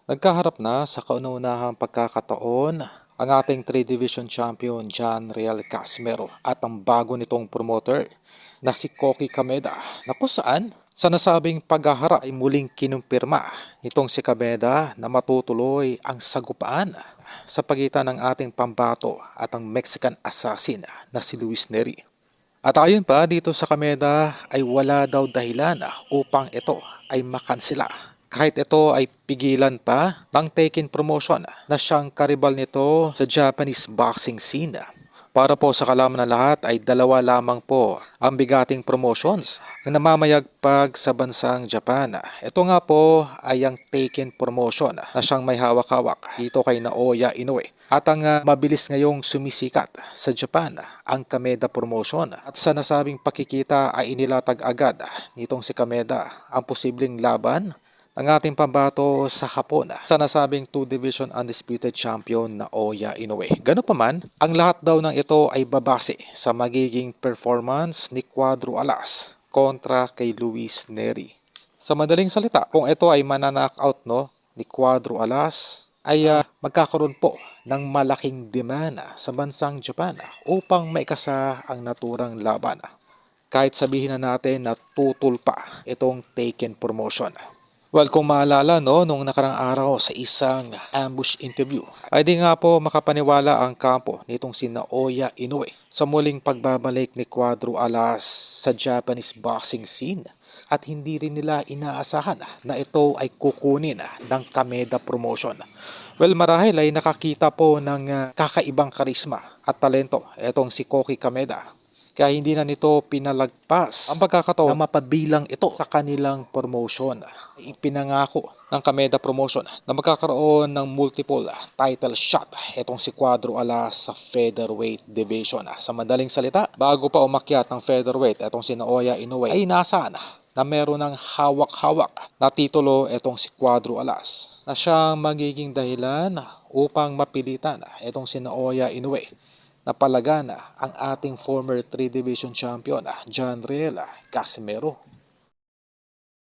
Nagkaharap na sa kauna-unahang pagkakataon ang ating 3 Division Champion John Real Casimero at ang bago nitong promoter na si Koki Kameda na kung saan sa nasabing paghaharap ay muling kinumpirma nitong si Kameda na matutuloy ang sagupaan sa pagitan ng ating pambato at ang Mexican assassin na si Luis Neri. At ayon pa dito sa Kameda ay wala daw dahilan upang ito ay makansela. Kahit ito ay pigilan pa ng Taken Promotion na siyang karibal nito sa Japanese boxing scene. Para po sa kalaman ng lahat ay dalawa lamang po ang bigating promotions ang namamayagpag sa bansang Japan. Ito nga po ay ang Taken Promotion na siyang may hawak-hawak dito kay Naoya Inoue. At ang mabilis ngayong sumisikat sa Japan ang Kameda Promotion. At sa nasabing pakikita ay inilatag agad nitong si Kameda ang posibleng laban ng ating pambato sa Hapon sa nasabing 2 Division Undisputed Champion na Naoya Inoue. Gano'n pa man, ang lahat daw ng ito ay babase sa magiging performance ni Cuadro Alas kontra kay Luis Neri. Sa madaling salita, kung ito ay mananockout ni Cuadro Alas, ay magkakaroon po ng malaking demand sa bansang Japan upang maikasa ang naturang laban. Kahit sabihin na natin na tutol pa itong Taken Promotion. Well, kung maalala nung nakarang araw sa isang ambush interview, ay di nga po makapaniwala ang kampo nitong si Naoya Inoue sa muling pagbabalik ni Cuadro Alas sa Japanese boxing scene. At hindi rin nila inaasahan na ito ay kukunin ng Kameda Promotion. Well, marahil ay nakakita po ng kakaibang karisma at talento itong si Koki Kameda. Kaya hindi na nito pinalagpas ang pagkakataon na mapabilang ito sa kanilang promotion. Ipinangako ng Kameda Promotion na magkakaroon ng multiple title shot itong si Cuadro Alas sa featherweight division. Sa madaling salita, bago pa umakyat ng featherweight itong si Naoya Inoue ay inaasahan na meron ng hawak-hawak na titulo itong si Cuadro Alas na siyang magiging dahilan upang mapilitan itong si Naoya Inoue na palagana ang ating former 3 Division Champion John Real Casimero.